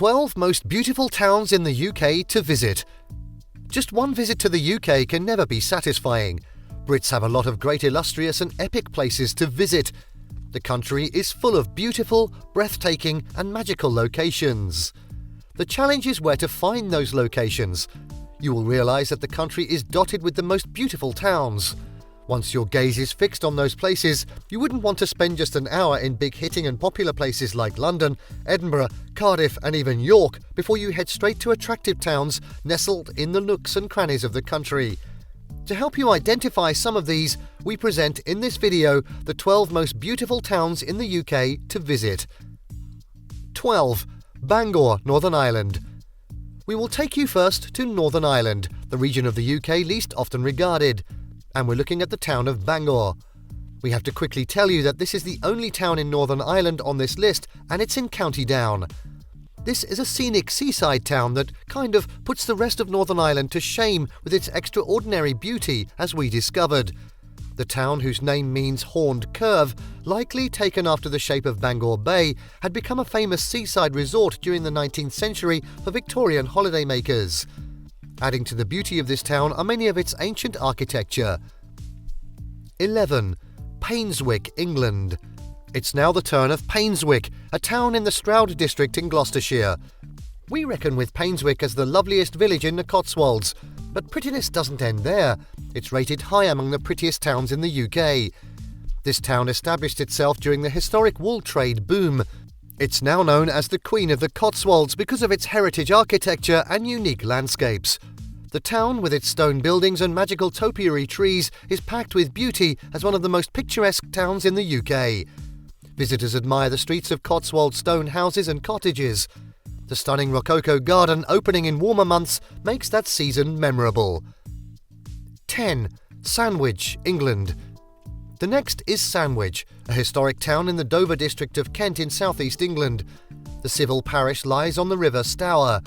12 most beautiful towns in the UK to visit. Just one visit to the UK can never be satisfying. Brits have a lot of great illustrious and epic places to visit. The country is full of beautiful, breathtaking and magical locations. The challenge is where to find those locations. You will realise that the country is dotted with the most beautiful towns. Once your gaze is fixed on those places, you wouldn't want to spend just an hour in big-hitting and popular places like London, Edinburgh, Cardiff and even York before you head straight to attractive towns nestled in the nooks and crannies of the country. To help you identify some of these, we present in this video the 12 most beautiful towns in the UK to visit. 12. Bangor, Northern Ireland. We will take you first to Northern Ireland, the region of the UK least often regarded. And we're looking at the town of Bangor. We have to quickly tell you that this is the only town in Northern Ireland on this list, and it's in County Down. This is a scenic seaside town that kind of puts the rest of Northern Ireland to shame with its extraordinary beauty, as we discovered. The town, whose name means horned curve, likely taken after the shape of Bangor Bay, had become a famous seaside resort during the 19th century for Victorian holidaymakers. Adding to the beauty of this town are many of its ancient architecture. 11. Painswick, England. It's now the turn of Painswick, a town in the Stroud district in Gloucestershire. We reckon with Painswick as the loveliest village in the Cotswolds, but prettiness doesn't end there. It's rated high among the prettiest towns in the UK. This town established itself during the historic wool trade boom. It's now known as the Queen of the Cotswolds because of its heritage architecture and unique landscapes. The town, with its stone buildings and magical topiary trees, is packed with beauty as one of the most picturesque towns in the UK. Visitors admire the streets of Cotswold stone houses and cottages. The stunning Rococo garden opening in warmer months makes that season memorable. 10. Sandwich, England. The next is Sandwich, a historic town in the Dover district of Kent in southeast England. The civil parish lies on the River Stour.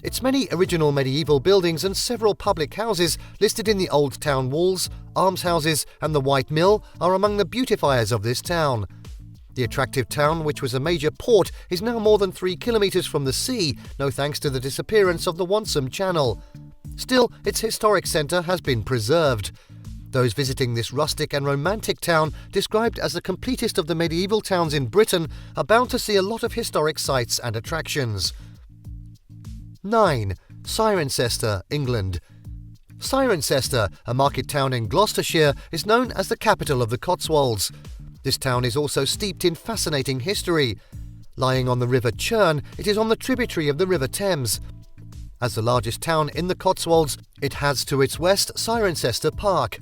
Its many original medieval buildings and several public houses listed in the old town walls, almshouses and the White Mill are among the beautifiers of this town. The attractive town, which was a major port, is now more than 3 kilometres from the sea, no thanks to the disappearance of the Wonsum Channel. Still, its historic centre has been preserved. Those visiting this rustic and romantic town, described as the completest of the medieval towns in Britain, are bound to see a lot of historic sights and attractions. 9. Cirencester, England. Cirencester, a market town in Gloucestershire, is known as the capital of the Cotswolds. This town is also steeped in fascinating history. Lying on the River Churn, it is on the tributary of the River Thames. As the largest town in the Cotswolds, it has to its west Cirencester Park.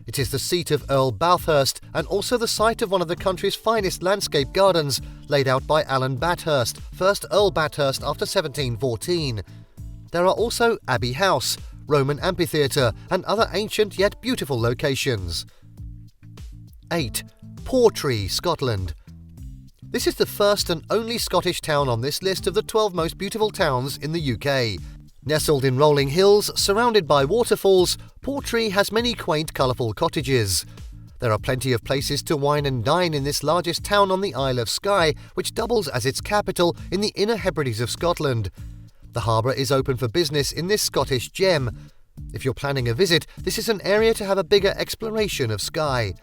It is the seat of Earl Bathurst and also the site of one of the country's finest landscape gardens, laid out by Alan Bathurst, first Earl Bathurst after 1714. There are also Abbey House, Roman amphitheatre and other ancient yet beautiful locations. 8. Portree, Scotland. This is the first and only Scottish town on this list of the 12 most beautiful towns in the UK. Nestled in rolling hills, surrounded by waterfalls, Portree has many quaint, colourful cottages. There are plenty of places to wine and dine in this largest town on the Isle of Skye, which doubles as its capital in the Inner Hebrides of Scotland. The harbour is open for business in this Scottish gem. If you're planning a visit, this is an area to have a bigger exploration of Skye.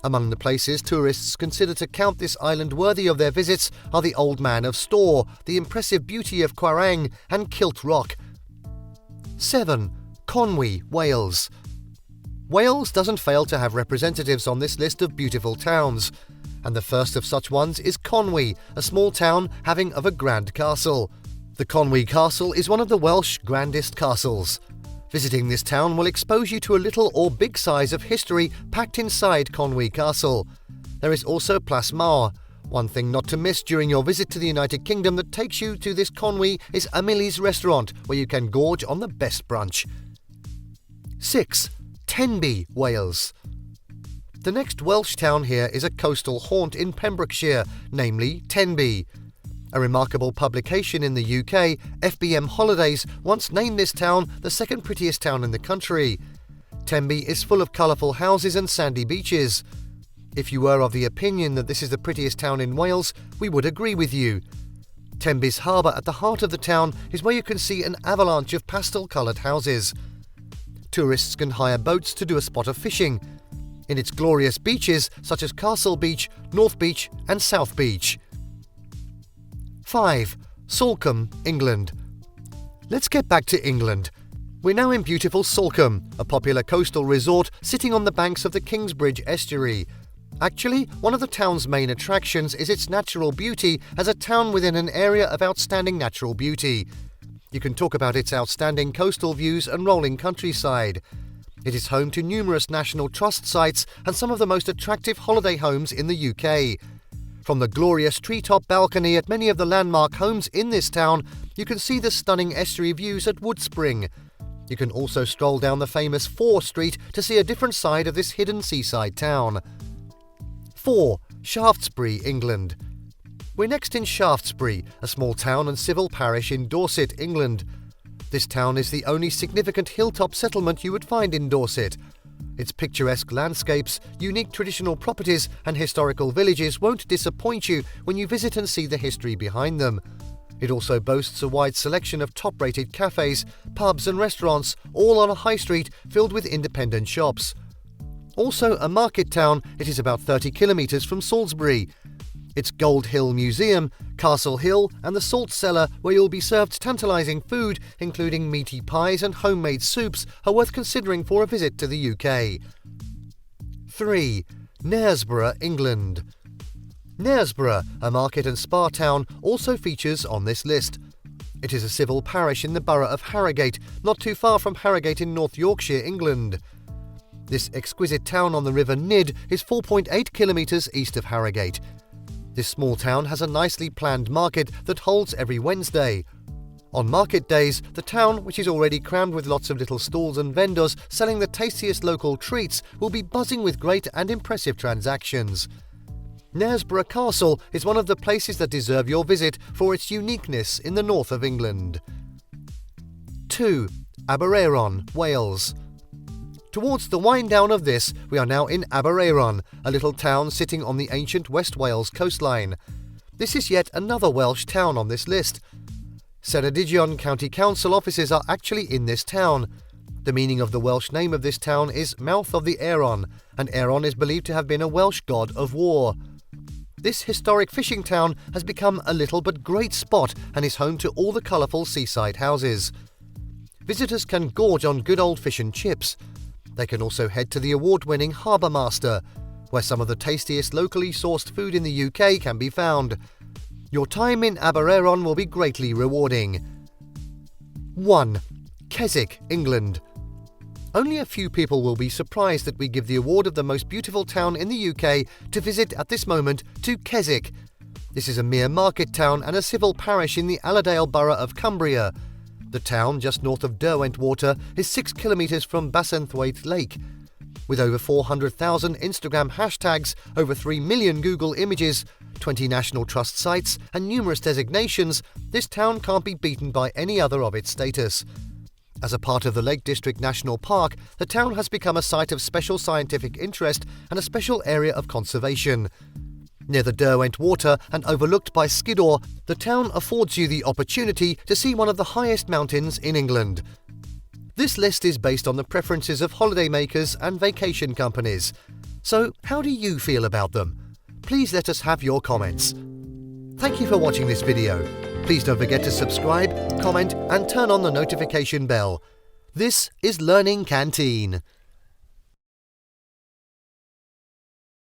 Among the places tourists consider to count this island worthy of their visits are the Old Man of Storr, the impressive beauty of Quarang and Kilt Rock. 7. Conwy, Wales. Wales doesn't fail to have representatives on this list of beautiful towns, and the first of such ones is Conwy, a small town having of a grand castle. The Conwy Castle is one of the Welsh grandest castles. Visiting this town will expose you to a little or big size of history packed inside Conwy Castle. There is also Plas Mawr. One thing not to miss during your visit to the United Kingdom that takes you to this Conwy is Ameli's restaurant, where you can gorge on the best brunch. 6. Tenby, Wales. The next Welsh town here is a coastal haunt in Pembrokeshire, namely Tenby. A remarkable publication in the UK, FBM Holidays, once named this town the second prettiest town in the country. Tenby is full of colourful houses and sandy beaches. If you were of the opinion that this is the prettiest town in Wales, we would agree with you. Tenby's harbour at the heart of the town is where you can see an avalanche of pastel-coloured houses. Tourists can hire boats to do a spot of fishing in its glorious beaches such as Castle Beach, North Beach and South Beach. 5. Salcombe, England. Let's get back to England. We're now in beautiful Salcombe, a popular coastal resort sitting on the banks of the Kingsbridge estuary. Actually, one of the town's main attractions is its natural beauty as a town within an area of outstanding natural beauty. You can talk about its outstanding coastal views and rolling countryside. It is home to numerous National Trust sites and some of the most attractive holiday homes in the UK. From the glorious treetop balcony at many of the landmark homes in this town, you can see the stunning estuary views at Woodspring. You can also stroll down the famous Fore Street to see a different side of this hidden seaside town. 4. Shaftesbury, England. We're next in Shaftesbury, a small town and civil parish in Dorset, England. This town is the only significant hilltop settlement you would find in Dorset. Its picturesque landscapes, unique traditional properties and historical villages won't disappoint you when you visit and see the history behind them. It also boasts a wide selection of top-rated cafes, pubs and restaurants, all on a high street filled with independent shops. Also a market town, it is about 30 kilometres from Salisbury. Its Gold Hill Museum, Castle Hill and the Salt Cellar, where you'll be served tantalising food, including meaty pies and homemade soups, are worth considering for a visit to the UK. 3. Knaresborough, England. Knaresborough, a market and spa town, also features on this list. It is a civil parish in the borough of Harrogate, not too far from Harrogate in North Yorkshire, England. This exquisite town on the River Nid is 4.8 kilometres east of Harrogate. This small town has a nicely planned market that holds every Wednesday. On market days, the town, which is already crammed with lots of little stalls and vendors selling the tastiest local treats, will be buzzing with great and impressive transactions. Knaresborough Castle is one of the places that deserve your visit for its uniqueness in the north of England. 2. Aberaeron, Wales. Towards the wind down of this, we are now in Aberaeron, a little town sitting on the ancient West Wales coastline. This is yet another Welsh town on this list. Ceredigion County Council offices are actually in this town. The meaning of the Welsh name of this town is Mouth of the Aeron, and Aeron is believed to have been a Welsh god of war. This historic fishing town has become a little but great spot and is home to all the colourful seaside houses. Visitors can gorge on good old fish and chips. They can also head to the award-winning Harbour Master, where some of the tastiest locally sourced food in the UK can be found. Your time in Aberaeron will be greatly rewarding. 1. Keswick, England. Only a few people will be surprised that we give the award of the most beautiful town in the UK to visit at this moment to Keswick. This is a mere market town and a civil parish in the Allerdale borough of Cumbria. The town, just north of Derwentwater, is 6 kilometres from Bassenthwaite Lake. With over 400,000 Instagram hashtags, over 3 million Google images, 20 National Trust sites and numerous designations, this town can't be beaten by any other of its status. As a part of the Lake District National Park, the town has become a site of special scientific interest and a special area of conservation. Near the Derwent Water and overlooked by Skiddaw, the town affords you the opportunity to see one of the highest mountains in England. This list is based on the preferences of holidaymakers and vacation companies. So, how do you feel about them? Please let us have your comments. Thank you for watching this video. Please don't forget to subscribe, comment and turn on the notification bell. This is Learning Canteen.